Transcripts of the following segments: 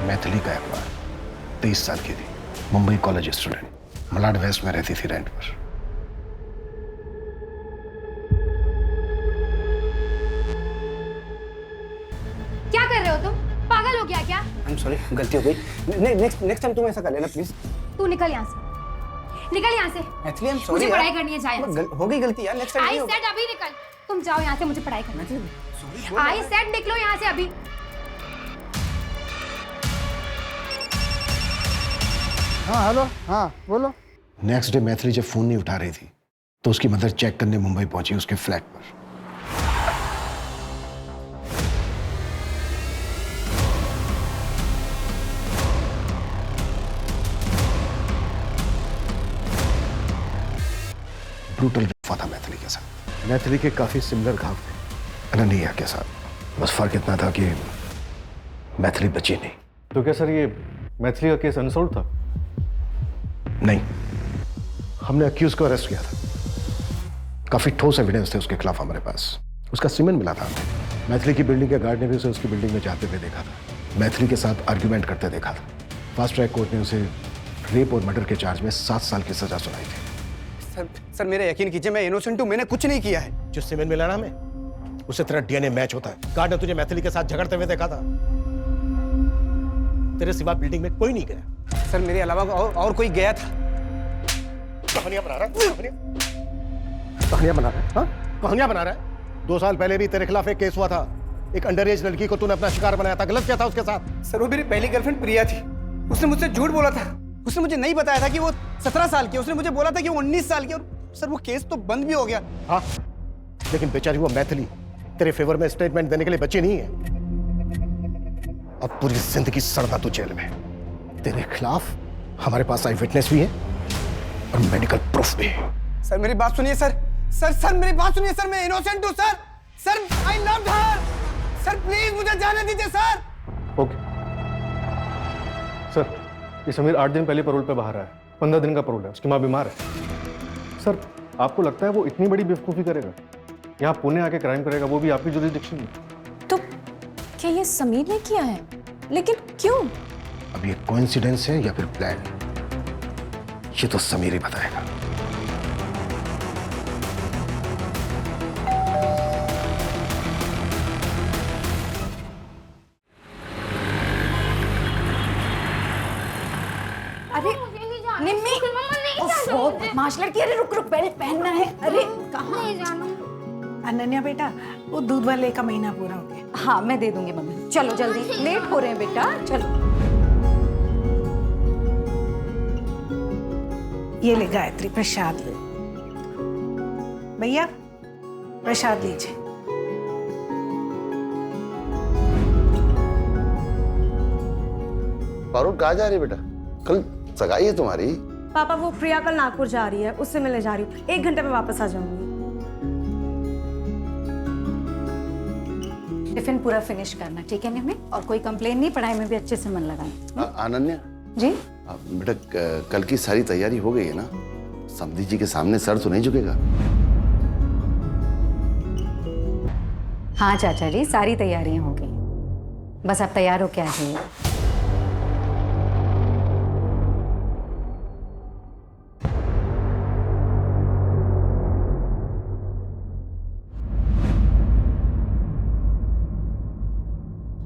मैथिली गायकवाड़, 23 साल की थी, Mumbai college student, Malad west में रहती थी रेंट पर। क्या कर रहे हो तुम? पागल हो गया क्या? आई एम सॉरी, गलती हो गई। नेक्स्ट टाइम तुम ऐसा कर लेना प्लीज। तू निकल यहाँ से, निकल यहाँ से। Maithili, I am sorry. मुझे पढ़ाई करनी है, जा यहाँ से। हो गई गलती यार, नेक्स्ट टाइम आई नहीं होगा। सेड अभी निकल। तुम जाओ यहाँ से, मुझे पढ़ाई करनी है। मैथिली, आई सेड निकलो यहाँ से अभी। हाँ हेलो, हाँ बोलो। नेक्स्ट डे मैथिली जब फोन नहीं उठा रही थी तो उसकी मदर चेक करने मुंबई पहुंची उसके फ्लैट पर। ब्रूटल वफा था मैथिली के साथ। मैथिली के काफी सिमिलर घाव थे अनन्या के साथ, बस फर्क इतना था कि मैथिली बची नहीं। तो क्या सर ये मैथिली का केस अनसोल्व था? नहीं, हमने अक्यूज को अरेस्ट किया था। काफी ठोस एविडेंस थे उसके खिलाफ हमारे पास। उसका सीमेंट मिला था हमें। मैथिली की बिल्डिंग के गार्ड ने भी उसे उसकी बिल्डिंग में जाते हुए देखा था। मैथिली के साथ आर्ग्यूमेंट करते देखा था। फास्ट ट्रैक कोर्ट ने उसे रेप और मर्डर के चार्ज में 7 साल की सजा सुनाई थी। सर मेरा यकीन कीजिए, मैं इनोसेंट हूँ, मैंने कुछ नहीं किया है। जो सीमेंट मिला ना हमें, उससे तेरा डीएनए मैच होता है। गार्ड ने तुझे मैथिली के साथ झगड़ते हुए देखा था। तेरे सिवा बिल्डिंग में कोई नहीं गया। सर मेरे अलावा और कोई गया था। कहानियां बना रहा है, कहानियां बना रहा है, हाँ? कहानियां बना रहा है। 2 साल पहले भी तेरे खिलाफ एक केस हुआ था। एक अंडर एज लड़की को तूने अपना शिकार बनाया था। गलत क्या था उसके साथ? सर वो मेरी पहली गर्लफ्रेंड प्रिया थी। उसने मुझसे झूठ बोला था। उसने मुझे नहीं बताया था कि वो 17 साल की है। उसने मुझे बोला था कि वो 19 साल की। और सर वो केस तो बंद भी हो गया। हाँ, लेकिन बेचारी वो मैथिली तेरे फेवर में स्टेटमेंट देने के लिए बची नहीं है। अब पूरी जिंदगी सड़ना तू जेल में। तेरे खिलाफ हमारे पास आई विटनेस भी है और मेडिकल प्रूफ भी है। सर मेरी बात सुनिए सर। सर मेरी बात सुनिए सर, मैं इनोसेंट हूँ sir I loved her. Sir please मुझे जाने दीजिए सर। ओके सर, ये समीर 8 दिन पहले पैरोल पे बाहर आया है। 15 दिन का पैरोल है, उसकी माँ बीमार है। सर आपको लगता है वो इतनी बड़ी बेवकूफ़ी करेगा? यहाँ पुणे आके क्राइम करेगा, वो भी आपकी जुरिसडिक्शन में? तो क्या ये समीर ने किया है? लेकिन क्यों? अब ये कोइंसिडेंस है या फिर प्लान, ये तो समीर ही बताएगा। अरे निम्मी, ओफो बदमाश लड़की, अरे रुक रुक, बेल्ट पहनना है। अरे कहाँ? अनन्या बेटा, वो दूध वाले का महीना पूरा हो गया। हाँ मैं दे दूंगी मम्मी। चलो जल्दी, लेट हो रहे हैं बेटा, चलो। ये ले गायत्री, प्रसाद ले। भैया प्रसाद लीजिए। पारुल कहाँ जा रही है बेटा? कल सगाई है तुम्हारी। पापा वो प्रिया कल नागपुर जा रही है, उससे मिलने जा रही हूँ। 1 घंटे में वापस आ जाऊंगी। टिफिन पूरा फिनिश करना, ठीक है निम्मी? और कोई कंप्लेन नहीं, पढ़ाई में भी अच्छे से मन लगाना। अनन्या जी बेटा, कल की सारी तैयारी हो गई है ना? समधी जी के सामने सर तो नहीं झुकेगा? हाँ चाचा जी, सारी तैयारियां हो गई, बस आप तैयार हो के आ जाइए।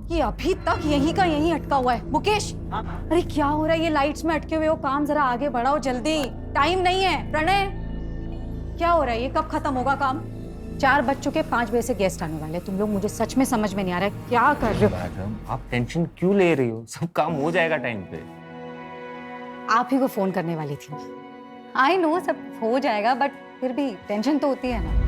ये अभी तक यहीं का यहीं अटका हुआ है। मुकेश, अरे क्या हो रहा है? ये लाइट्स में अटके हुए हो, काम जरा आगे बढ़ाओ जल्दी, टाइम नहीं है। प्रणय, क्या हो रहा है? ये कब खत्म होगा काम? 4 बज चुके, 5 बजे से गेस्ट आने वाले। तुम लोग, मुझे सच में समझ में नहीं आ रहा है क्या कर रहे हो। मैडम आप टेंशन क्यों ले रही हो? सब काम हो जाएगा टाइम पे। आप ही को फोन करने वाली थी। आई नो सब हो जाएगा, बट फिर भी टेंशन तो होती है ना।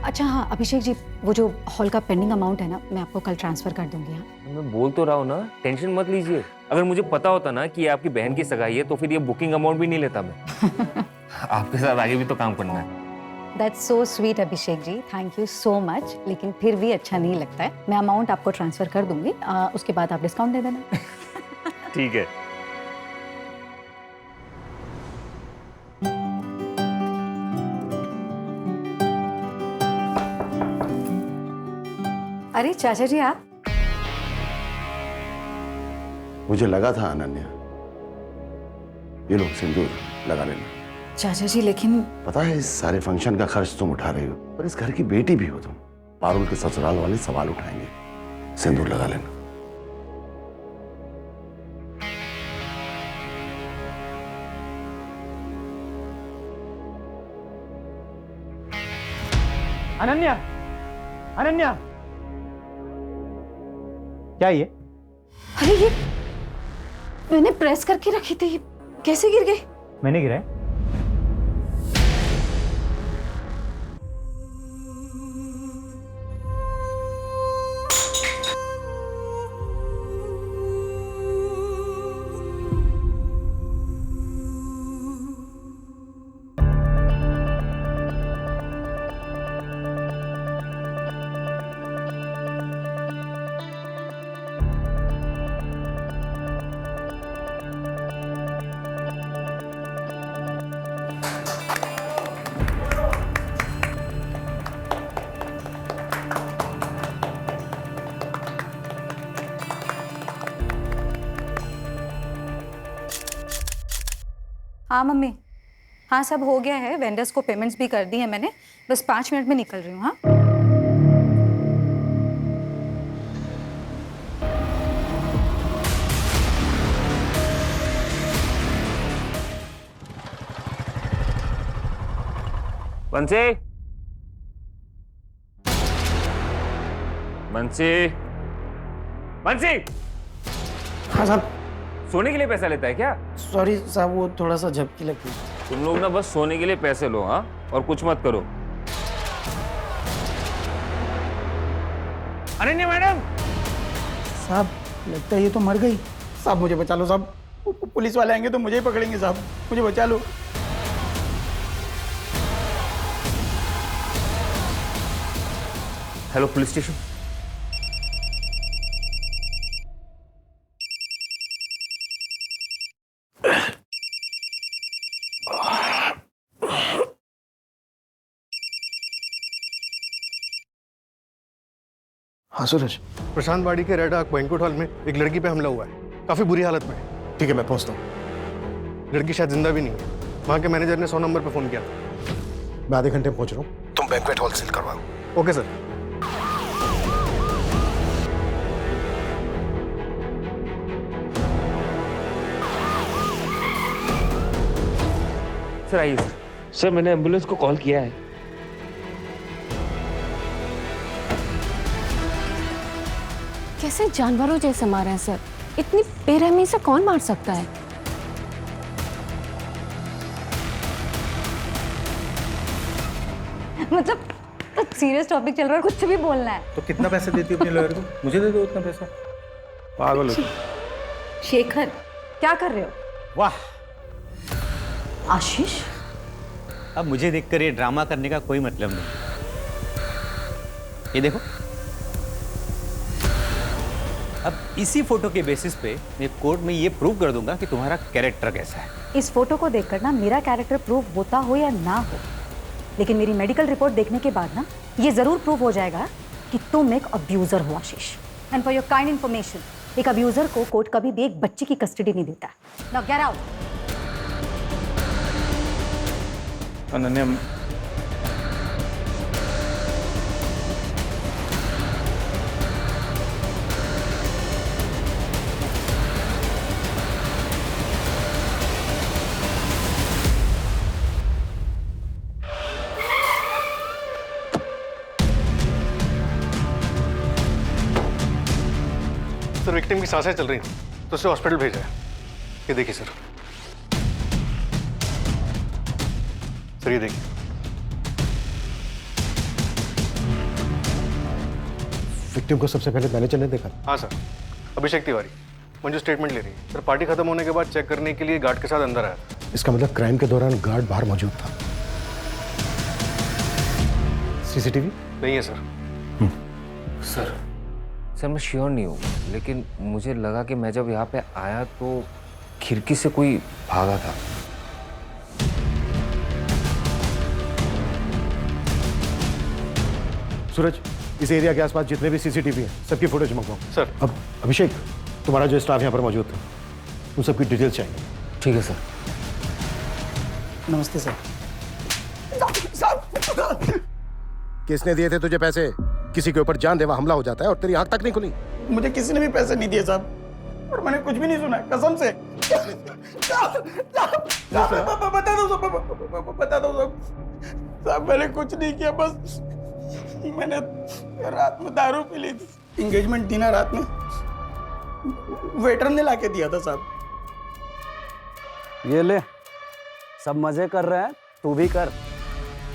अच्छा हाँ अभिषेक जी, वो जो हॉल का पेंडिंग अमाउंट है ना, मैं आपको कल ट्रांसफर कर दूंगी। हाँ मैं बोल तो रहा हूँ ना, टेंशन मत लीजिए। अगर मुझे पता होता ना कि ये आपकी बहन की सगाई है तो फिर ये बुकिंग अमाउंट भी नहीं लेता मैं। आपके साथ आगे भी तो काम करना है। That's so sweet Abhishek ji, thank you so much. लेकिन फिर भी अच्छा नहीं लगता है। मैं अमाउंट आपको ट्रांसफर कर दूंगी, उसके बाद आप डिस्काउंट दे देना। ठीक है। अरे चाचा जी, आप मुझे लगा था अनन्या, ये लोग सिंदूर लगा लेना। चाचा जी लेकिन पता है इस सारे फंक्शन का खर्च तुम उठा रही हो, पर इस घर की बेटी भी हो तुम। पारुल के ससुराल वाले सवाल उठाएंगे, सिंदूर लगा लेना। अनन्या, अनन्या, क्या ये? अरे ये मैंने प्रेस करके रखी थी, कैसे गिर गई? मैंने गिराया? हाँ मम्मी, हाँ सब हो गया है, वेंडर्स को पेमेंट्स भी कर दी है मैंने, बस 5 मिनट में निकल रही हूँ। हाँ बंसी, बंसी, बंसी, हाँ साहब, सोने के लिए पैसा लेता है क्या? सॉरी साहब, वो थोड़ा सा झपकी लगी। तुम लोग ना बस सोने के लिए पैसे लो, हाँ, और कुछ मत करो। अनन्या मैडम, साहब लगता है ये तो मर गई। साहब मुझे बचा लो साहब, पुलिस वाले आएंगे तो मुझे ही पकड़ेंगे साहब, मुझे बचा लो। Hello police station. हाँ सूरज, प्रशांत बाड़ी के रेड आर्क बैंक्वेट हॉल में एक लड़की पे हमला हुआ है, काफी बुरी हालत में है। ठीक है मैं पहुंचता हूँ। लड़की शायद जिंदा भी नहीं है। वहाँ के मैनेजर ने 100 नंबर पे फोन किया था। मैं आधे घंटे में पहुंच रहा हूँ, तुम बैंक्वेट हॉल सील करवाओ। Okay sir. सर आइए सर। सर मैंने एम्बुलेंस को कॉल किया है। कैसे जानवरों जैसे मारे हैं सर, इतनी बेरहमी से कौन मार सकता है? मतलब सीरियस टॉपिक चल रहा है, कुछ भी बोलना है। तो कितना पैसे देती हो अपने लॉयर को? मुझे दे दो उतना पैसा। पागल हो। शेखर क्या कर रहे हो? वाह, आशीष, अब मुझे देखकर ये ड्रामा करने का कोई मतलब नहीं। ये देखो, अब इसी फोटो के बेसिस पे मैं कोर्ट में ये प्रूव कर दूंगा कि तुम्हारा कैरेक्टर कैसा है। इस फोटो को देखकर ना मेरा कैरेक्टर प्रूव होता हो या ना हो, लेकिन मेरी मेडिकल रिपोर्ट देखने के बाद ना ये जरूर प्रूव हो जाएगा कि तुम एक अब्यूजर हो Ashish. And for your kind information, एक अब्यूजर को कोर्ट कभी भी एक बच्चे की कस्टडी नहीं देता। Now get out. Ananya, sir victim की सांसें चल रही हैं, तो उसे हॉस्पिटल भेजा है। ये देखिए सर, सर ये देखिए। विक्टिम को सबसे पहले मैनेजर ने देखा। हाँ सर, अभिषेक तिवारी। मंजू स्टेटमेंट ले रही है। सर पार्टी खत्म होने के बाद चेक करने के लिए गार्ड के साथ अंदर आया था। इसका मतलब क्राइम के दौरान गार्ड बाहर मौजूद था। सीसीटीवी नहीं है सर। सर मैं श्योर नहीं हूँ, लेकिन मुझे लगा कि मैं जब यहाँ पे आया तो खिड़की से कोई भागा था। सूरज, इस एरिया के आसपास जितने भी सीसीटीवी हैं सबकी फुटेज मंगवाओ। सर। अब अभिषेक, तुम्हारा जो स्टाफ यहाँ पर मौजूद था उन सबकी डिटेल्स चाहिए। ठीक है सर। नमस्ते सर। किसने दिए थे तुझे पैसे? किसी के ऊपर जानलेवा हमला हो जाता है और तेरी आंख तक नहीं खुली। मुझे किसी ने भी पैसे नहीं दिए साहब, और मैंने कुछ भी नहीं सुना कसम से। बता दो साहब, मैंने कुछ नहीं किया, बस मैंने रात में दारू पी ली थी। एंगेजमेंट थी ना रात में, वेटर ने लाके दिया था साहब। ये ले, सब मजे कर रहे हैं, तू भी कर।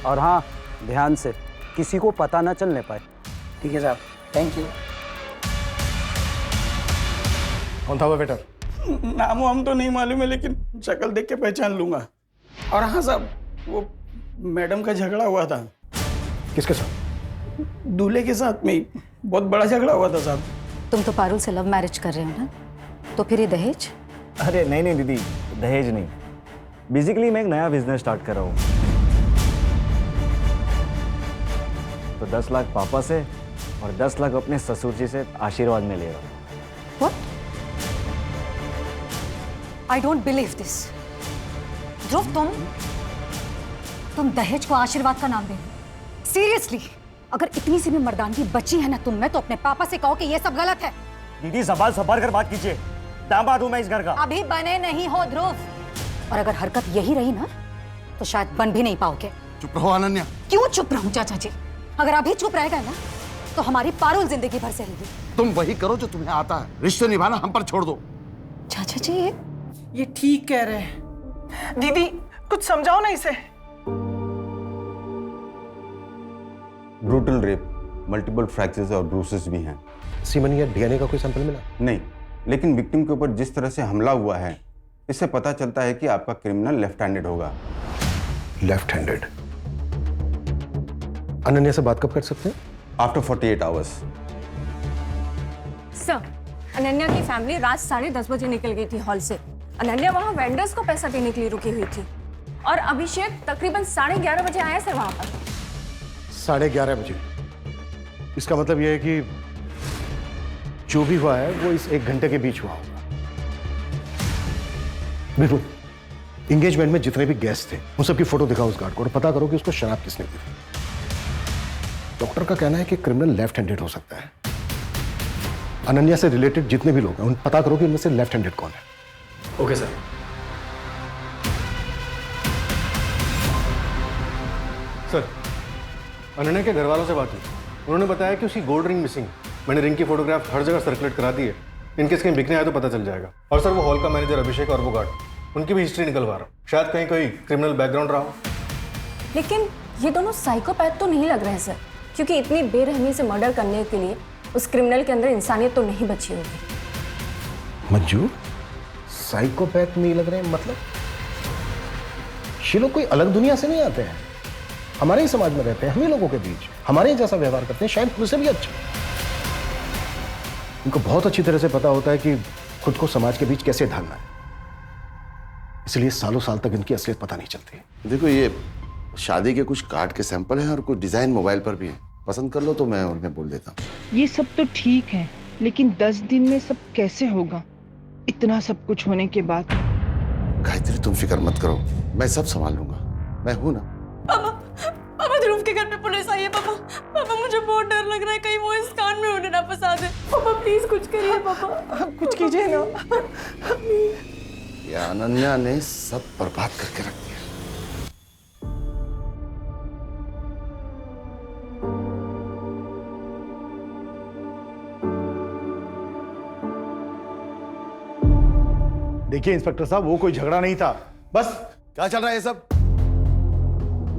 और हाँ, ध्यान से, किसी को पता ना चलने पाए। ठीक है साहब, थैंक यू। कौन था वो वेटर? नाम हम तो नहीं मालूम है, लेकिन शक्ल देख के पहचान लूंगा। और हाँ साहब, वो मैडम का झगड़ा हुआ था। किसके साथ? दूल्हे के साथ में ही बहुत बड़ा झगड़ा हुआ था साहब। तुम तो पारुल से लव मैरिज कर रहे हो ना, तो फिर ये दहेज? अरे नहीं दीदी, दहेज नहीं। बेसिकली मैं एक नया बिजनेस स्टार्ट कर रहा हूँ, तो 10 लाख पापा से और 10 लाख अपने ससुर जी से आशीर्वाद में ले रहा हूँ। What? I don't believe this. ध्रुव, तुम दहेज को आशीर्वाद का नाम दे रहे हो? सीरियसली? अगर इतनी सी भी मर्दानगी बची है ना तुम में, तो अपने पापा से कहो कि ये सब गलत है। दीदी ज़बान संभाल कर बात कीजिए, दामाद हूं मैं इस घर का। अभी बने नहीं हो ध्रुव, और अगर हरकत यही रही ना तो शायद बन भी नहीं पाओगे। चुप रहो अनन्या। क्यों चुप रहूं चाचा जी? अगर अभी चुप रहेगा ना तो हमारी पारुल जिंदगी भर सहेगी। तुम वही करो जो तुम्हें आता है, रिश्ते निभाना हम पर छोड़ दो। चाचा जी ये ठीक कह रहे हैं। दीदी कुछ समझाओ ना इसे। ब्रूटल रेप, मल्टीपल फ्रैक्चर्स और ब्रूसेस भी हैं। सीमन या डीएनए का कोई सैंपल मिला? नहीं, लेकिन विक्टिम के ऊपर जिस तरह से हमला हुआ है, इससे पता चलता है कि आपका क्रिमिनल लेफ्ट हैंडेड होगा। Left handed? अनन्या से बात कब कर सकते हैं? After 48 hours. सर, अनन्या की फैमिली रात 10:30 बजे निकल गई थी हॉल से। अनन्या वहाँ वेंडर्स को पैसा देने के लिए रुकी हुई थी, और अभिषेक तकरीबन 11:30 बजे आया सर वहाँ पर। 11:30 बजे? इसका मतलब यह है कि जो भी हुआ है वो इस 1 घंटे के बीच हुआ होगा। बिल्कुल, एंगेजमेंट में जितने भी गेस्ट थे उन सबकी फोटो दिखाओ उस गार्ड को, और पता करो कि उसको शराब किसने दी थी। डॉक्टर का कहना है कि क्रिमिनल लेफ्ट हैंडेड हो सकता है। अनन्या से रिलेटेड जितने भी लोग हैं उन पता करो कि उनमें से लेफ्ट हैंडेड कौन है। Okay sir. सर, अनन्या के घर वालों से बात हुई, उन्होंने बताया कि उसकी गोल्ड रिंग मिसिंग। मैंने रिंग की फोटोग्राफ हर जगह सर्कुलेट करा दी है, इनकेस कहीं बिकने आए तो पता चल जाएगा। और सर, वो हॉल का मैनेजर अभिषेक और वो गार्ड, उनकी भी हिस्ट्री निकलवा रहा हूँ, शायद कहीं कोई क्रिमिनल बैकग्राउंड रहा हो। लेकिन ये दोनों साइकोपैथ तो नहीं लग रहे हैं सर, क्योंकि इतनी बेरहमी से मर्डर करने के लिए उस क्रिमिनल के अंदर इंसानियत तो नहीं बची होगी। मंजू, साइकोपैथ नहीं लग रहे हैं मतलब? ये लोग कोई अलग दुनिया से नहीं आते हैं, हमारे ही समाज में रहते हैं, हम ही लोगों के बीच, हमारे ही जैसा व्यवहार करते हैं, शायद मुझसे भी अच्छा। इनको बहुत अच्छी तरह से पता होता है कि खुद को समाज के बीच कैसे ढालना है, इसलिए सालों साल तक इनकी असलियत पता नहीं चलती। देखो, ये शादी के कुछ कार्ड के सैंपल हैं और कुछ डिजाइन मोबाइल पर भी है, पसंद कर लो तो मैं उन्हें बोल देता हूँ। ये सब तो ठीक है, लेकिन 10 दिन में सब कैसे होगा, इतना सब कुछ होने के बाद? गायत्री, तुम फिक्र मत करो, मैं सब संभाल लूंगा, मैं हूं ना। पापा ध्रुव के घर पे पुलिस आई है। पापा मुझे बहुत डर लग रहा है, कहीं वो इस कान में उन्हें ना फंसा दे। पापा प्लीज कुछ करिए पापा। कुछ कीजिए ना। ये अनन्या ने सब बर्बाद करके रख दिया। देखिए इंस्पेक्टर साहब, वो कोई झगड़ा नहीं था, बस। क्या चल रहा है ये सब?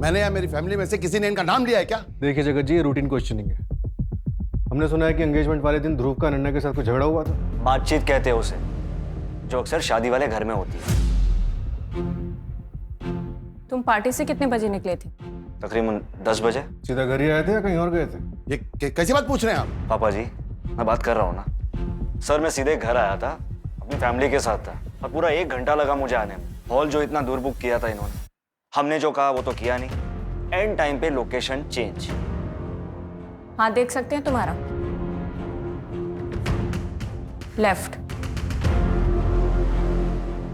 मैंने या मेरी फैमिली में से किसी ने इनका नाम लिया है क्या? देखिए जगत जी, ये रूटीन क्वेश्चनिंग है। हमने सुना है कि एंगेजमेंट वाले दिन ध्रुव का अनन्या के साथ कुछ झगड़ा हुआ था। बातचीत कहते हैं उसे, जो अक्सर शादी वाले घर में होती है। तुम पार्टी से कितने बजे निकले थे? तकरीबन 10 बजे। सीधा घर ही आए थे या कहीं और गए थे? ये कैसी बात पूछ रहे हैं आप? पापा जी, मैं बात कर रहा हूँ ना सर। मैं सीधे घर आया था, अपनी फैमिली के साथ था, और पूरा 1 घंटा लगा मुझे आने में। हॉल जो इतना दूर बुक किया था इन्होंने, हमने जो कहा वो तो किया नहीं। एंड टाइम पे लोकेशन चेंज। हाँ, देख सकते हैं तुम्हारा लेफ्ट।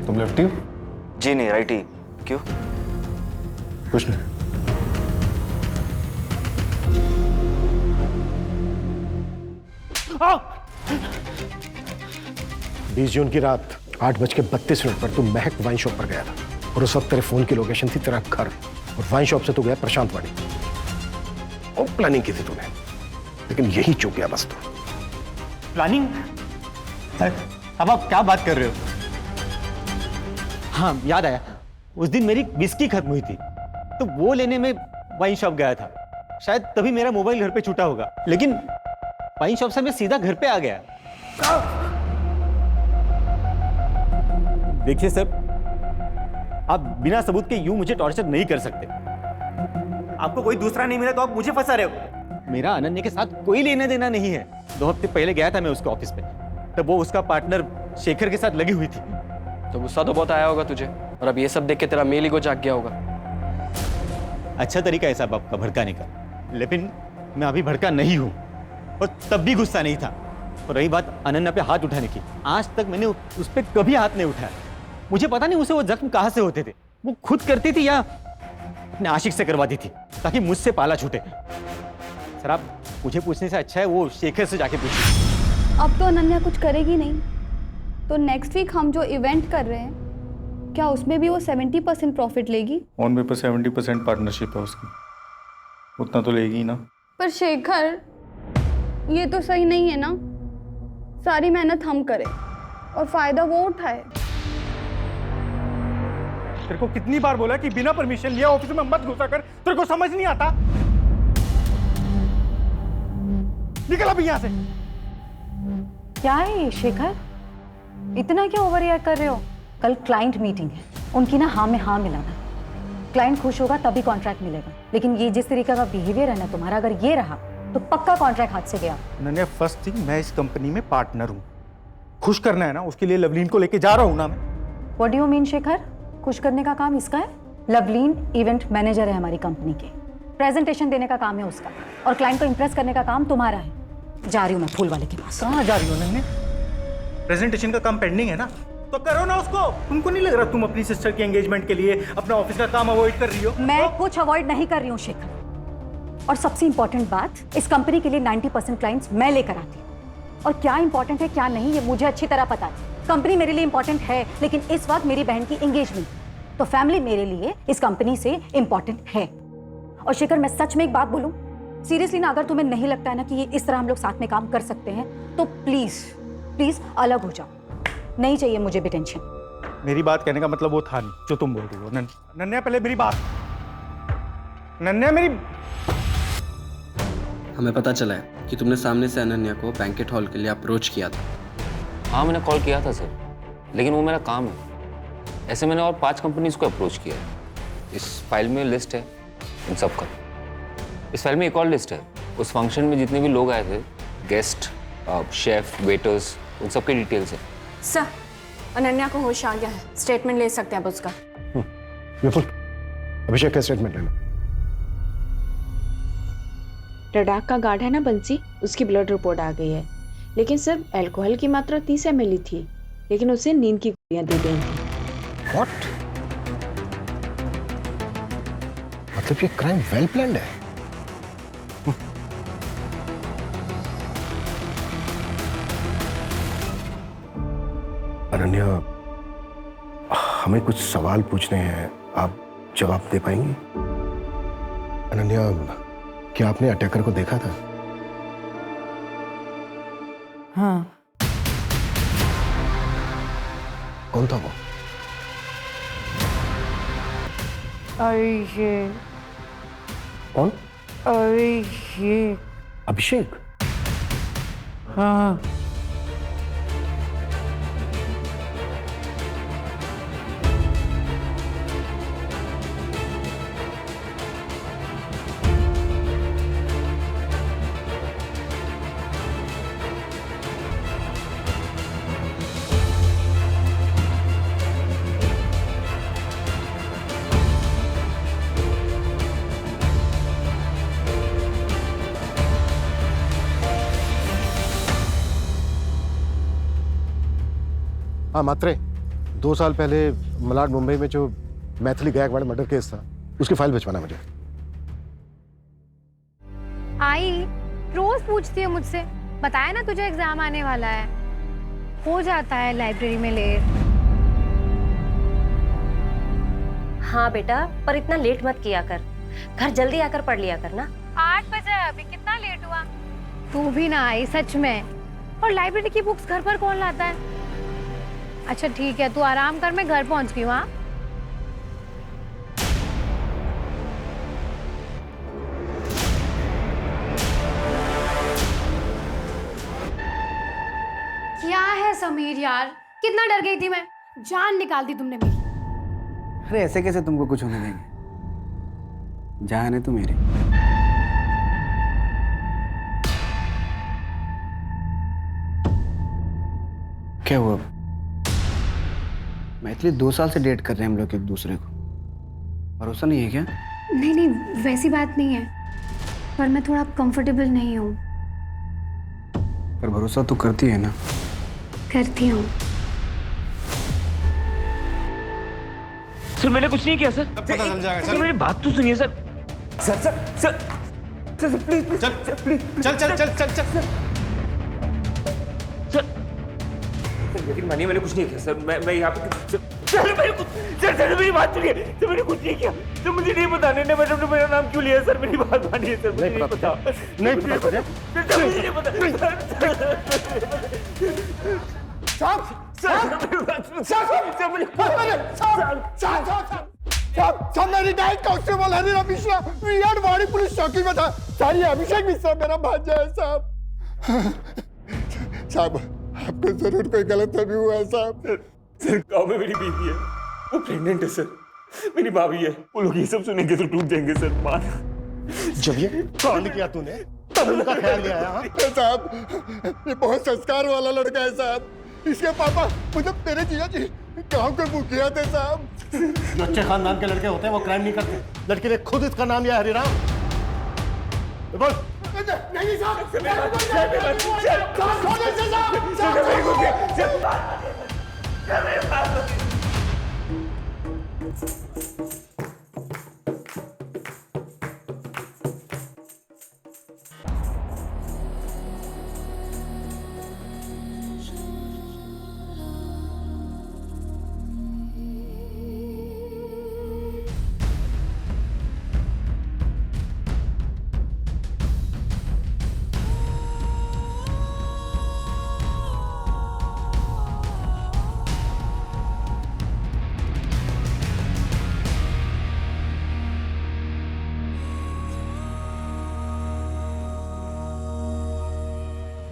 तुम लेफ्टी हो? जी नहीं, राइट ही। क्यों? कुछ नहीं। 20 जून की रात 8:32 पर तू महक वाइन शॉप पर गया था और उस वक्त तेरे फोन की लोकेशन थी तेरा घर और वाइन शॉप से तू गया प्रशांत वाड़ी। और प्लानिंग की थी तूने, लेकिन यही चूक गया बस तू। प्लानिंग? अब आप क्या बात कर रहे हो? हाँ, याद आया, उस दिन मेरी विस्की खत्म हुई थी तो वो लेने में वाइन शॉप गया था। शायद तभी मेरा मोबाइल घर पे छूटा होगा, लेकिन वाइन शॉप से मैं सीधा घर पे आ गया। देखिए सर, आप बिना सबूत के यूं मुझे टॉर्चर नहीं कर सकते। आपको कोई दूसरा नहीं मिला तो आप मुझे फंसा रहे हो। मेरा अनन्या के साथ कोई लेना देना नहीं है। 2 हफ्ते पहले गया था मैं उसके ऑफिस पे, तब वो उसका पार्टनर शेखर के साथ लगी हुई थी। तो गुस्सा तो बहुत आया होगा तुझे, और अब ये सब देख के तेरा मेल ईगो जाग गया होगा। अच्छा तरीका है साहब आपका भड़काने का, लेकिन मैं अभी भड़का नहीं हूं और तब भी गुस्सा नहीं था। और रही बात अनन्या पे हाथ उठाने की, आज तक मैंने उस पर कभी हाथ नहीं उठाया। मुझे पता नहीं उसे वो जख्म कहां से होते थे, वो खुद करती थी या अपने आशिक से करवाती थी ताकि मुझसे पाला छूटे। सर आप मुझे पूछने से अच्छा है वो शेखर से जाके पूछिए। अब तो अनन्या कुछ करेगी नहीं, तो नेक्स्ट वीक हम जो इवेंट कर रहे हैं, क्या उसमें भी वो 70% प्रॉफिट लेगी? ऑन पेपर 70% पार्टनरशिप है उसकी, उतना तो लेगी ही ना। पर शेखर, ये तो सही नहीं है ना। सारी मेहनत हम करें और फायदा वो उठाए। तेरे को कितनी बार बोला कि बिना परमिशन लिया ऑफिस में मत घुसा कर, तेरे को समझ नहीं आता? निकल अभी यहाँ से। क्या है ये शेखर, इतना क्या ओवर रिएक्ट कर रहे हो? कल क्लाइंट मीटिंग है, उनकी ना हाँ में हाँ मिलाना। क्लाइंट खुश होगा तभी कॉन्ट्रैक्ट मिलेगा, लेकिन ये जिस तरीके का बिहेवियर है ना तुम्हारा, अगर ये रहा तो पक्का कॉन्ट्रैक्ट हाथ से गया। नन्या, फर्स्ट थिंग, मैं इस कंपनी में पार्टनर हूँ। खुश करना है ना, उसके लिए लवलीन को लेके जा रहा हूँ ना मैं। What do you mean Shekhar? खुश करने का काम इसका है? लवलीन इवेंट मैनेजर है हमारी कंपनी के, प्रेजेंटेशन देने का काम है उसका, और क्लाइंट को इंप्रेस करने का काम तुम्हारा है। जा रही हूँ मैं फूल वाले के पास। कहाँ जा रही हो नन्या? प्रेजेंटेशन का काम पेंडिंग है ना, तो करो ना उसको। तुमको नहीं लग रहा तुम अपनी सिस्टर के एंगेजमेंट के लिए अपना ऑफिस का काम अवॉइड कर रही हो? मैं कुछ अवॉइड नहीं कर रही हूँ शेखर, और सबसे इंपॉर्टेंट बात, इस कंपनी के लिए 90% क्लाइंट्स मैं लेकर आती हूँ, और क्या इंपॉर्टेंट है क्या नहीं ये मुझे अच्छी तरह पता है। कंपनी मेरे लिए इंपॉर्टेंट है, लेकिन इस वक्त मेरी बहन की एंगेजमेंट, तो फैमिली मेरे लिए इस कंपनी से इंपॉर्टेंट है। और शेखर, मैं सच में एक बात बोलूं, सीरियसली ना, अगर तुम्हें नहीं लगता है ना कि ये इस तरह हम लोग साथ में काम कर सकते हैं, तो प्लीज प्लीज अलग हो जाओ। नहीं चाहिए मुझे भी टेंशन। मेरी बात कहने का मतलब वो था नहीं जो तुम बोल रही हो। नन्या, पहले मेरी बात। नन्या, मेरी। हमें पता चला है कि तुमने सामने से अनन्या को बैंकेट हॉल के लिए अप्रोच किया था। हाँ, मैंने कॉल किया था सर, लेकिन वो मेरा काम है। ऐसे मैंने और 5 कंपनीज को अप्रोच किया है। इस फाइल में लिस्ट है इन सब का। इस फाइल में एक और लिस्ट है, उस फंक्शन में जितने भी लोग आए थे, गेस्ट, शेफ, वेटर्स, उन सब की डिटेल्स है। सर, अनन्या को होश आ गया है, स्टेटमेंट ले सकते हैं अब उसका। विपुल, अभिषेक का स्टेटमेंट ले लो। लद्दाख का गार्ड है ना बंसी, उसकी ब्लड रिपोर्ट आ गई है, लेकिन सर अल्कोहल की मात्रा 30 ml थी, लेकिन उसे नींद की गोलियां दी गई थी। What? मतलब ये क्राइम वेल प्लान्ड है। अनन्या, हमें कुछ सवाल पूछने हैं, आप जवाब दे पाएंगी? अनन्या, क्या आपने अटैकर को देखा था? हाँ। कौन था वो? अभिषेक। कौन? अभिषेक। अभिषेक? हाँ। हाँ मात्रे, 2 साल पहले मलाड मुंबई में जो मैथिली गायकवाड़ मर्डर केस था, उसकी फाइल भिजवाना मुझे। आई रोज पूछती है मुझसे, बताया ना तुझे एग्जाम आने वाला है, हो जाता है लाइब्रेरी में लेट। हाँ बेटा, पर इतना लेट मत किया कर, घर जल्दी आकर पढ़ लिया कर ना। 8 बजे अभी कितना लेट हुआ। तू भी ना आई सच में, और लाइब्रेरी की बुक्स घर पर कौन लाता है। अच्छा ठीक है, तू आराम कर, मैं घर पहुंच गई हूँ। हाँ क्या है समीर यार, कितना डर गई थी मैं, जान निकाल दी तुमने मेरी। अरे ऐसे कैसे तुमको कुछ होने देंगे, जान है तू मेरी। क्या हुआ? मैथिली 2 साल से डेट कर रहे हैं हम लोग एक दूसरे को, भरोसा नहीं है क्या? नहीं नहीं, वैसी बात नहीं है, पर मैं थोड़ा कंफर्टेबल नहीं हूँ। पर भरोसा तो करती है ना? करती हूँ। सर मैंने कुछ नहीं किया सर। पता चल जाएगा सर मेरी बात तो सुनिए sir. Sir sir sir sir please चल चल चल चल चल चल सर लेकिन मैंने कुछ नहीं किया सर। मैं यहाँ पे सर मेरी बात सुनिए सर, मैंने कुछ नहीं किया सर। मुझे नहीं पता नन्ना मैडम ने मेरा नाम क्यों लिया सर, मेरी बात मानिए सर। मुझे नहीं पता, नहीं पता, मुझे नहीं पता। मेरी डाइट कांस्टेबल हनीरा मिश्रा विराट वाड़ी पुलिस चौकी में था। सारी अभिषेक मिश्रा मेरा भांजा है साहब। साहब आपको जरूर कोई गलतफहमी हुआ है साहब। सर गाँव में मेरी बीवी है, वो प्रेग्नेंट है सर, मेरी भाभी है। वो लोग ये सब सुनेंगे तो टूट जाएंगे सर। मान जब ये कांड किया तूने तब उनका ख्याल नहीं आया? साहब ये बहुत संस्कार वाला लड़का है साहब। इसके पापा मतलब मेरे जिया जी गाँव के मुखिया थे साहब। जो अच्छे खानदान के लड़के होते हैं वो क्राइम नहीं करते। लड़के ने खुद इसका नाम लिया हरिराम। बोल। नहीं साहब,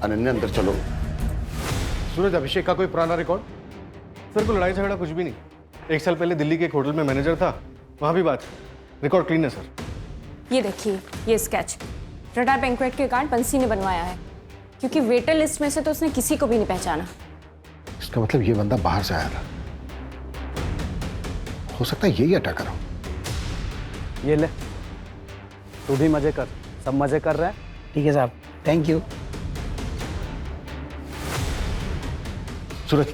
अनन्या अंदर चलो। सूरज, अभिषेक का कोई पुराना रिकॉर्ड? सर कोई लड़ाई झगड़ा कुछ भी नहीं। 1 साल पहले दिल्ली के एक होटल में मैनेजर था, वहां भी बात। रिकॉर्ड क्लीन है सर। ये देखिए, ये स्केच रडार बैंक्वेट के कार्ड बंसी ने बनवाया है, क्योंकि वेटर लिस्ट में से तो उसने किसी को भी नहीं पहचाना। इसका मतलब ये बंदा बाहर से आया था। हो सकता है यही अटैकर हो। ये ले, तू भी मजे कर, सब मजे कर रहे हैं। ठीक है साहब, थैंक यू। सूरज,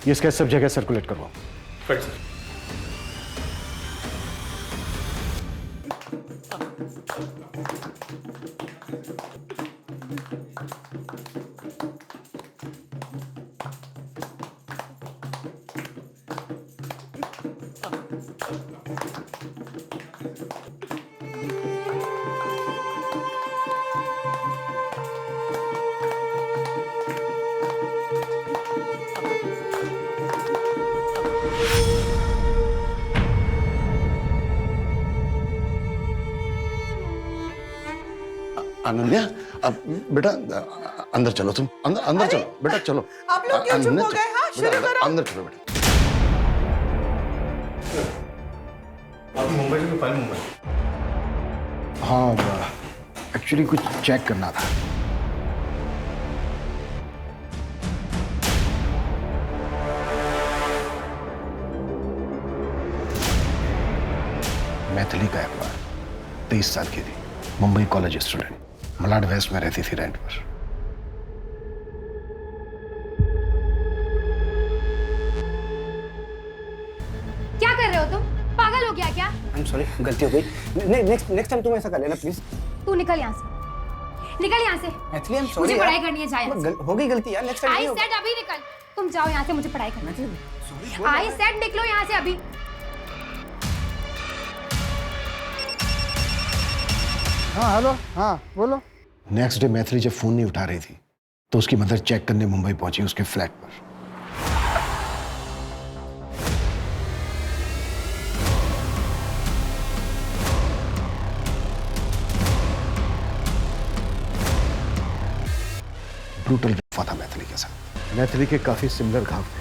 ये स्केच सब जगह सर्कुलेट करवाओ। Right sir. अनन्या, अब बेटा अंदर चलो, तुम अंदर चलो बेटा, चलो। आप लोग क्यों चुप हो गए? हाँ, शुरू करो। अंदर चलो बेटा। आप मुंबई से फाइल मुंबई? हाँ, एक्चुअली कुछ चेक करना था। मैथिली गायकवाड़ 23 साल की थी, Mumbai college student, Malad west में रहती थी रेंट पर। हो तुम? पागल हो गया क्या? आई एम सॉरी, गलती हो गई। नेक्स्ट टाइम तुम ऐसा कर लेना प्लीज। तू निकल यहाँ से, निकल यहाँ से। Maithili, I am sorry. मुझे पढ़ाई करनी है, जा यहाँ से। हो गई गलती यार, नेक्स्ट टाइम आई नहीं होगा। सेड अभी निकल, तुम जाओ यहाँ से, मुझे पढ़ाई करनी है। आई सेड निकलो यहाँ से अभी। हाँ हेलो, हाँ बोलो। नेक्स्ट डे मैथिली जब फोन नहीं उठा रही थी तो उसकी मदर चेक करने मुंबई पहुंची उसके फ्लैट पर। ब्रूटल वफा था मैथिली के साथ। मैथिली के काफी सिमिलर घाव थे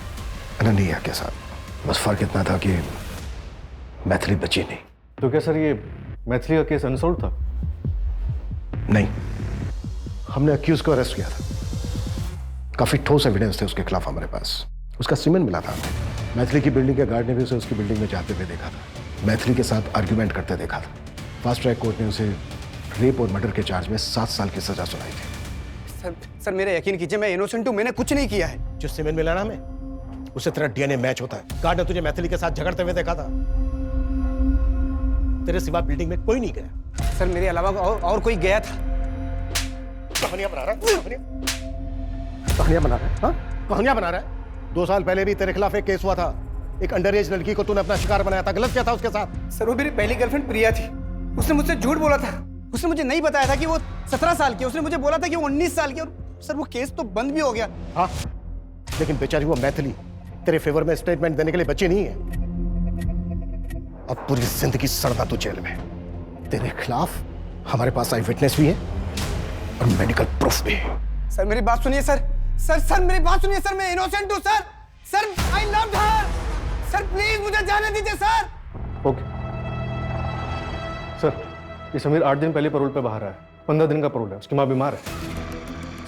अनन्या के साथ, बस फर्क इतना था कि मैथिली बची नहीं। तो क्या सर ये मैथिली का केस अनसॉल्व था? नहीं, हमने अक्यूज को अरेस्ट किया था। काफी ठोस एविडेंस थे उसके खिलाफ हमारे पास। उसका सीमेंट मिला था। मैथिली की बिल्डिंग के गार्ड ने भी उसे उसकी बिल्डिंग में जाते हुए देखा था। मैथिली के साथ आर्ग्यूमेंट करते देखा था। फास्ट ट्रैक कोर्ट ने उसे रेप और मर्डर के चार्ज में 7 साल की सजा सुनाई थी। सर मेरा यकीन कीजिए, मैं इनोसेंट हूँ, मैंने कुछ नहीं किया है। जो सीमेंट मिला ना हमें, उससे तेरा डीएनए मैच होता है। गार्ड ने तुझे मैथिली के साथ झगड़ते हुए देखा था। तेरे सिवा बिल्डिंग में कोई नहीं गया। सर मेरे अलावा और कोई गया था। कहानियां बना रहा है, कहानियां बना रहा है, हाँ? कहानियां बना रहा है। 2 साल पहले भी तेरे खिलाफ एक केस हुआ था। एक अंडर एज लड़की को तूने अपना शिकार बनाया था। गलत क्या था उसके साथ? सर वो मेरी पहली गर्लफ्रेंड प्रिया थी। उसने मुझसे झूठ बोला था। उसने मुझे नहीं बताया था कि वो 17 साल की। उसने मुझे बोला था कि वो 19 साल की। और सर वो केस तो बंद भी हो गया। हाँ, लेकिन बेचारी वो मैथिली तेरे फेवर में स्टेटमेंट देने के लिए बची नहीं है। अब पूरी जिंदगी सड़ना तू जेल में। तेरे खिलाफ हमारे पास आई विटनेस भी है और मेडिकल प्रूफ भी है। सर मेरी बात सुनिए सर। सर मेरी बात सुनिए सर, मैं इनोसेंट हूँ sir. I loved her. Sir please मुझे जाने दीजिए सर। ओके सर, ये समीर 8 दिन पहले पैरोल पे बाहर आया। 15 दिन का पैरोल है। उसकी माँ बीमार है।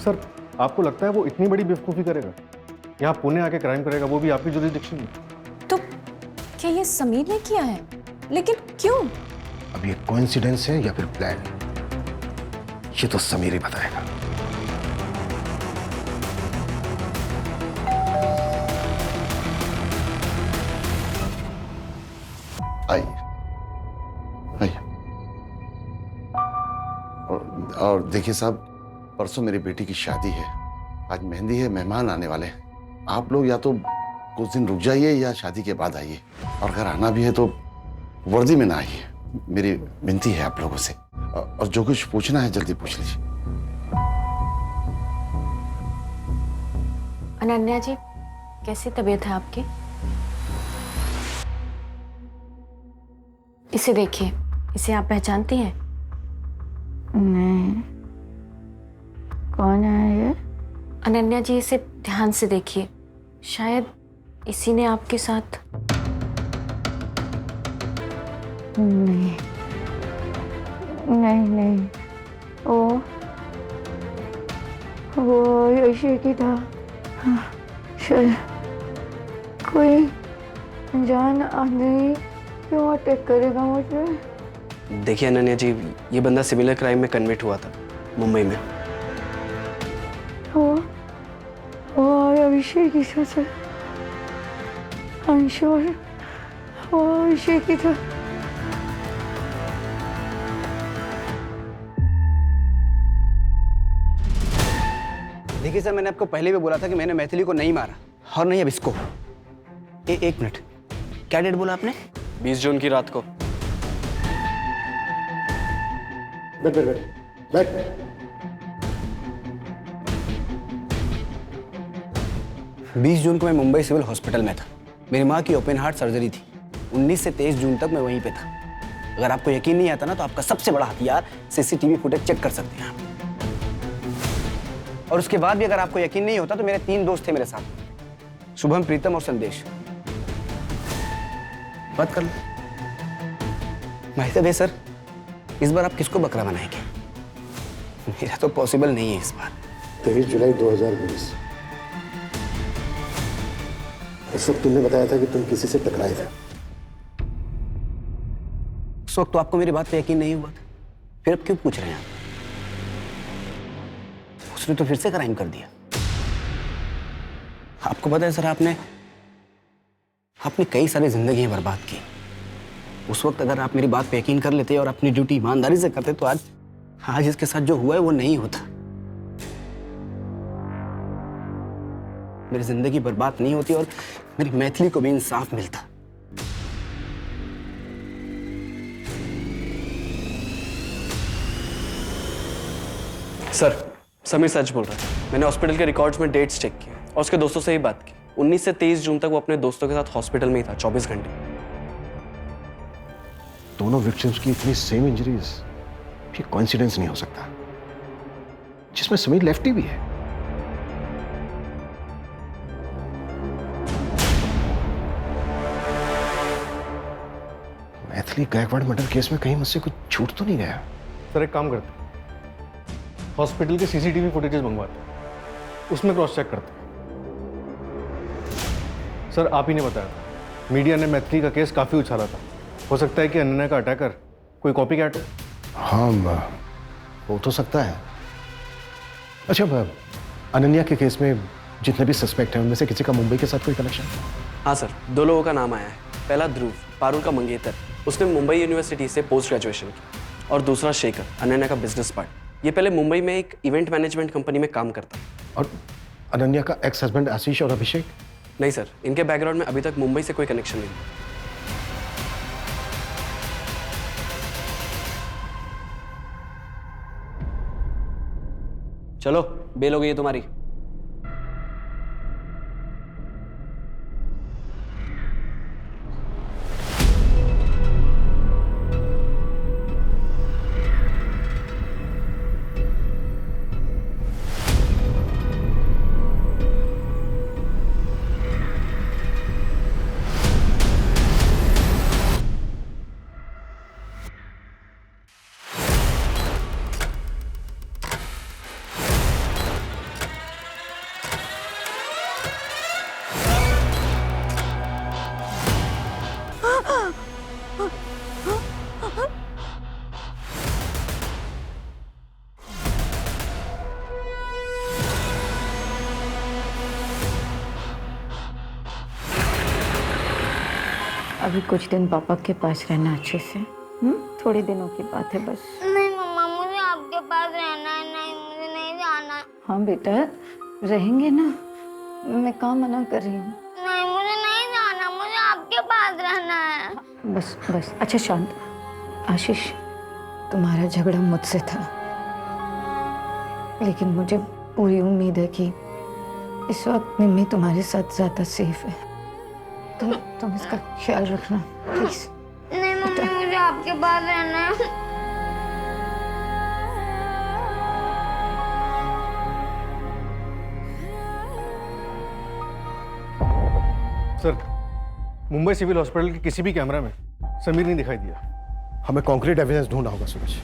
सर आपको लगता है वो इतनी बड़ी बेवकूफ़ी करेगा? यहाँ पुणे आके क्राइम करेगा, वो भी आपकी जुरिसडिक्शन में? तो क्या ये समीर ने किया है? लेकिन क्यों? अब ये कोइंसिडेंस है या फिर प्लान, ये तो समीर ही बताएगा। आइए आइए। और देखिए साहब, परसों मेरी बेटी की शादी है। आज मेहंदी है, मेहमान आने वाले हैं। आप लोग या तो कुछ दिन रुक जाइए या शादी के बाद आइए। और अगर आना भी है तो वर्दी में ना आइए। मेरी विनती है आप लोगों से। और जो कुछ पूछना है जल्दी पूछ लीजिए। अनन्या जी, कैसी तबीयत है आपकी? इसे देखिए, इसे आप पहचानती हैं? नहीं, कौन है ये? अनन्या जी, इसे ध्यान से देखिए। शायद इसी ने आपके साथ। नहीं नहीं नहीं, वो यशी की था। शायद कोई अनजान आदमी क्यों अटैक करेगा मुझे? देखिए अनन्या जी, ये बंदा सिमिलर क्राइम में कन्विक्ट हुआ था मुंबई में। वो अभिषेक की साथ है। I'm sure वो अभिषेक की था। देखिए सर, मैंने आपको पहले भी बोला था कि मैंने मैथिली को नहीं मारा और नहीं अब इसको। एक मिनट, क्या डेट बोला आपने? 20 जून की रात को। बैठ बैठ बैठ बैठ। 20 जून को मैं मुंबई सिविल हॉस्पिटल में था। मेरी माँ की ओपन हार्ट सर्जरी थी। 19 से 23 जून तक मैं वहीं पे था। अगर आपको यकीन नहीं आता ना, तो आपका सबसे बड़ा हथियार सीसीटीवी फुटेज चेक कर सकते हैं आप। और उसके बाद भी अगर आपको यकीन नहीं होता तो मेरे 3 दोस्त थे मेरे साथ, शुभम, प्रीतम और संदेश। बात कर लो। माहिर है सर, इस बार आप किसको बकरा बनाएंगे? मेरा तो पॉसिबल नहीं है इस बार। 23 जुलाई 2020। इस वक्त तुमने बताया था कि तुम किसी से टकराए थे। उस वक्त तो आपको मेरी बात पे यकीन नहीं हुआ था, फिर अब क्यों पूछ रहे हैं आप? उसने तो फिर से क्राइम कर दिया। आपको पता है सर, आपने कई सारी जिंदगियां बर्बाद की उस वक्त अगर आप मेरी बात पे यकीन कर लेते और अपनी ड्यूटी ईमानदारी से करते तो आज इसके साथ जो हुआ है वो नहीं होता। मेरी जिंदगी बर्बाद नहीं होती और मेरी मैथिली को भी इंसाफ मिलता। सर, समीर सच बोल रहा है। मैंने हॉस्पिटल के रिकॉर्ड्स में डेट्स चेक किए और उसके दोस्तों से ही बात की। 19 से 23 जून तक वो अपने दोस्तों के साथ हॉस्पिटल में ही था, 24 घंटे। दोनों विक्टिम्स की इतनी सेम इंजरीज, ये कोइंसिडेंस नहीं हो सकता, जिसमें समीर लेफ्टी भी है। मैथिली गायकवाड़ मर्डर केस में कहीं मुझसे कुछ छूट तो नहीं गया? सर एक काम करते, हॉस्पिटल के सीसीटीवी फुटेजेस मंगवाते, उसमें क्रॉस चेक करते। सर आप ही ने बताया, मीडिया ने मैथिली का केस काफी उछाला था। हो सकता है कि अनन्या का अटैकर कोई कॉपी कैट हो। हाँ, हो तो सकता है। अच्छा, अनन्या के केस में जितने भी सस्पेक्ट हैं उनमें से किसी का मुंबई के साथ कोई कनेक्शन? हाँ सर, 2 लोगों का नाम आया है। पहला ध्रुव, पारुल का मंगेतर, उसने मुंबई यूनिवर्सिटी से पोस्ट ग्रेजुएशन की। और दूसरा शेखर, अनन्या का बिजनेस पार्टनर। ये पहले मुंबई में एक इवेंट मैनेजमेंट कंपनी में काम करता। और अनन्या का एक्स हस्बैंड आशीष और अभिषेक? नहीं सर, इनके बैकग्राउंड में अभी तक मुंबई से कोई कनेक्शन नहीं। चलो, बेल हो गई है तुम्हारी। अभी कुछ दिन पापा के पास रहना अच्छे से। थोड़े दिनों की बात है बस। नहीं मम्मा, मुझे आपके पास रहना है। नहीं, मुझे नहीं जाना है। हाँ बेटा, रहेंगे ना, मैं कहाँ मना कर रही हूँ। नहीं, मुझे नहीं जाना, मुझे आपके पास रहना है। बस बस, अच्छा शांत। आशीष, तुम्हारा झगड़ा मुझसे था, लेकिन मुझे पूरी उम्मीद है कि इस वक्त मिम्मी तुम्हारे साथ ज्यादा सेफ है। तुम इसका ख्याल रखना प्लीज। नहीं मम्मी, मुझे आपके पास रहना है। सर, मुंबई सिविल हॉस्पिटल के किसी भी कैमरा में समीर नहीं दिखाई दिया। हमें कॉन्क्रीट एविडेंस ढूंढना होगा सूरज।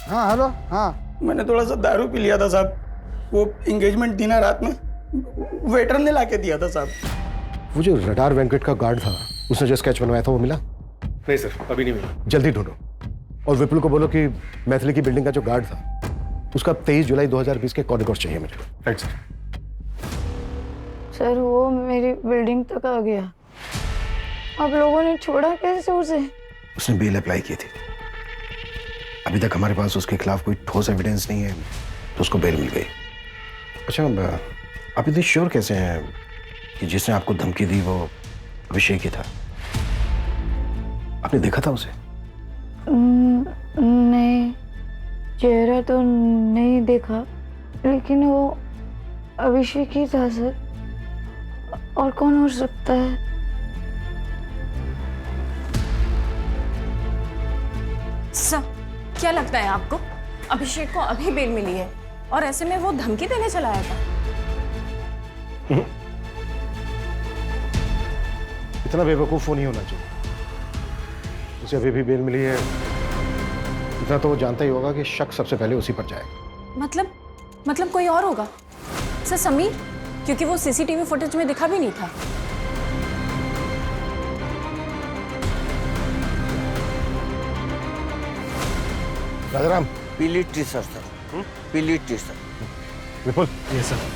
हाँ हेलो। हाँ, मैंने थोड़ा सा दारू पी लिया था साहब। वो एंगेजमेंट थी ना रात में, वेटर ने लाके दिया था साहब। वो जो रडार वेंकट का गार्ड था, उसने जो स्केच बनवाया था वो मिला? नहीं सर, अभी नहीं मिला। जल्दी ढूंढो और विपुल को बोलो कि मैथिली की बिल्डिंग का जो गार्ड था उसका 23 जुलाई 2020 के कॉरिडोर चाहिए मुझे। Right sir. सर, वो मेरी बिल्डिंग तक आ गया। आप लोगों ने छोड़ा कैसे उसे? उसने बेल अप्लाई की थी। अभी तक हमारे पास उसके खिलाफ कोई ठोस एविडेंस नहीं है, तो उसको बेल मिल गई। अच्छा, आप इतनी श्योर कैसे हैं कि जिसने आपको धमकी दी वो अभिषेक ही था? आपने देखा था उसे? नहीं, चेहरा तो नहीं देखा, लेकिन वो अभिषेक ही था सर। और कौन हो सकता है? सर, क्या लगता है आपको अभिषेक को अभी बेल मिली है और ऐसे में वो धमकी देने चला आया था? इतना बेवकूफ नहीं होना चाहिए। उसे अभी भी बेल मिली है, इतना तो वो जानता ही होगा कि शक सबसे पहले उसी पर जाएगा। मतलब कोई और होगा सर? समीर, क्योंकि वो सीसीटीवी फुटेज में दिखा भी नहीं था। राजाराम, पीली टी शर्ट सर, पीली टी शर्ट। विपुल। ये सर।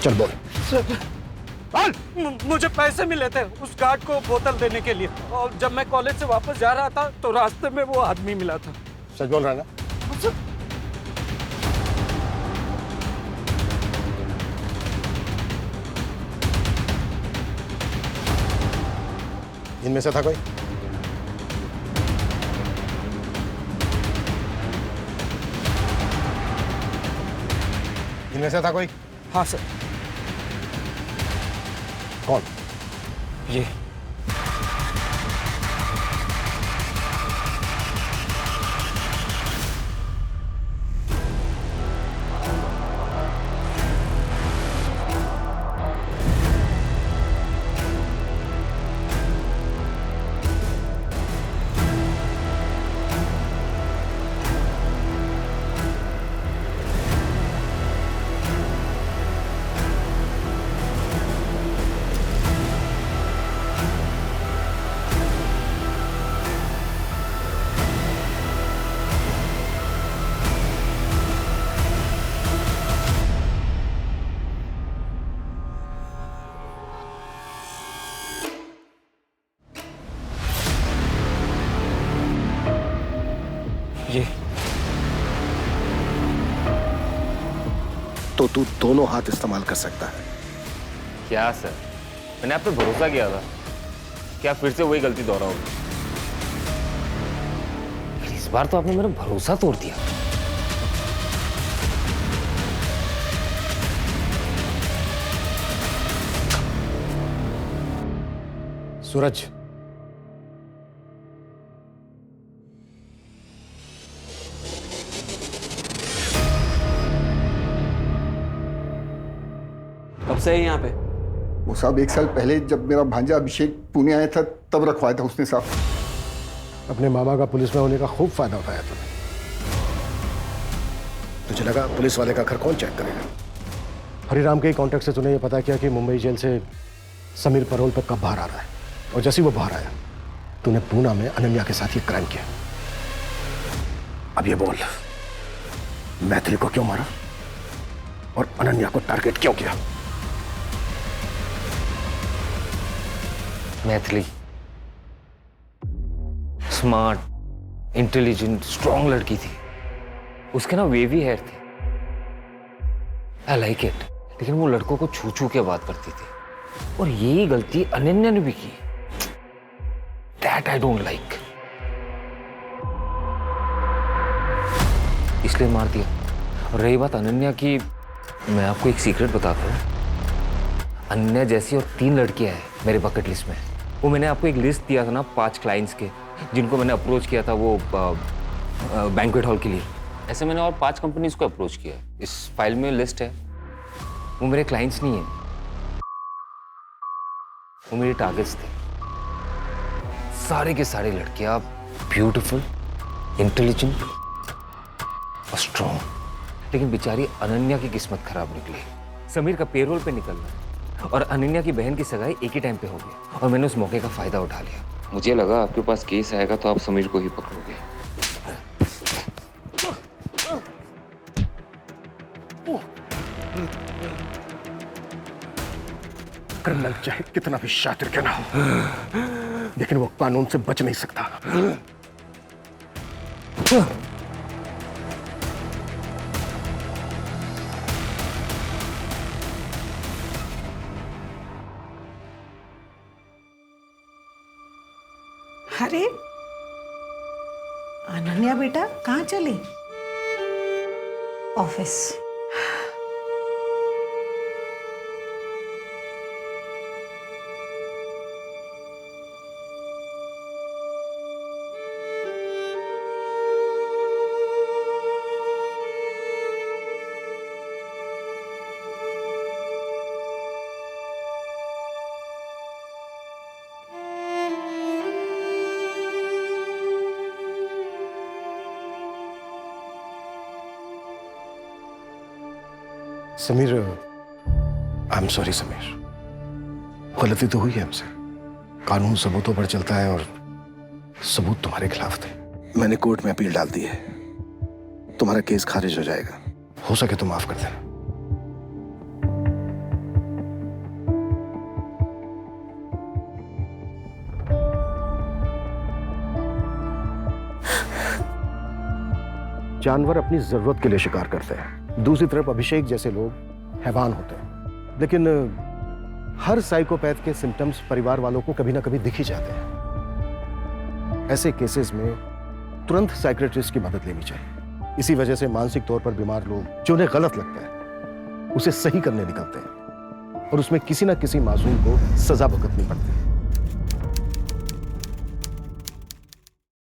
चल बोल। मुझे पैसे मिले थे उस गार्ड को बोतल देने के लिए, और जब मैं कॉलेज से वापस जा रहा था तो रास्ते में वो आदमी मिला था। सच बोल रहा है ना? इनमें से था कोई? इनमें से था कोई? हाँ सर। कौन? ये तो तू दोनों हाथ इस्तेमाल कर सकता है। क्या सर, मैंने आप पे भरोसा किया था, क्या फिर से वही गलती दोहराओगे? इस बार तो आपने मेरा भरोसा तोड़ दिया। सूरज, कब से है यहाँ पे? वो साहब 1 साल पहले जब मेरा भांजा अभिषेक पुणे आया था तब रखवाया था उसने साहब। अपने मामा का पुलिस में होने का खूब फायदा उठाया तूने। तुझे लगा पुलिस वाले का घर कौन चेक करेगा? हरिराम के कॉन्टेक्ट से तूने ये पता किया कि मुंबई जेल से समीर पैरोल पर कब बाहर आ रहा है, और जैसे वो बाहर आया तूने पूना में अनन्या के साथ ये क्राइम किया। अब ये बोल, मैथिली को क्यों मारा और अनन्या को टारगेट क्यों किया? मैथिली स्मार्ट, इंटेलिजेंट, स्ट्रॉन्ग लड़की थी। उसके ना वेवी हेयर थे, आई लाइक इट। लेकिन वो लड़कों को छू छू के बात करती थी, और यही गलती अनन्या ने भी की। दैट आई डोंट लाइक, इसलिए मार दिया। और रही बात अनन्या की, मैं आपको एक सीक्रेट बताता हूँ। अनन्या जैसी और 3 लड़कियां हैं मेरे बकेट लिस्ट में। वो मैंने आपको एक लिस्ट दिया था ना 5 क्लाइंट्स के, जिनको मैंने अप्रोच किया था वो बैंक्वेट हॉल के लिए। ऐसे मैंने और 5 कंपनीज को अप्रोच किया। इस फाइल में लिस्ट है। वो मेरे क्लाइंट्स नहीं है, वो मेरे टारगेट्स थे। सारे के सारे लड़कियां ब्यूटीफुल, इंटेलिजेंट और स्ट्रॉन्ग। लेकिन बेचारी अनन्या की किस्मत खराब निकली। समीर का पेरोल पे निकलना और अनन्या की बहन की सगाई एक ही टाइम पे हो गया, और मैंने उस मौके का फायदा उठा लिया। मुझे लगा आपके पास केस आएगा तो आप समीर को ही पकड़ोगे। क्रिमिनल चाहे कितना भी शातिर क्यों ना हो, लेकिन वो कानून से बच नहीं सकता। अरे अनन्या बेटा कहाँ चली? Office. Sameer, I am sorry Sameer, गलती तो हुई है हमसे। कानून सबूतों पर चलता है और सबूत तुम्हारे खिलाफ थे। मैंने कोर्ट में अपील डाल दी है, तुम्हारा केस खारिज हो जाएगा। हो सके तो माफ कर देना। जानवर अपनी जरूरत के लिए शिकार करते हैं, दूसरी तरफ अभिषेक जैसे लोग हैवान होते हैं। लेकिन हर साइकोपैथ के सिम्टम्स परिवार वालों को कभी ना कभी दिख ही जाते हैं। ऐसे केसेस में तुरंत साइकियाट्रिस्ट की मदद लेनी चाहिए। इसी वजह से मानसिक तौर पर बीमार लोग जो उन्हें गलत लगता है उसे सही करने निकलते हैं और उसमें किसी ना किसी मासूम को सजा भुगतनी पड़ती है।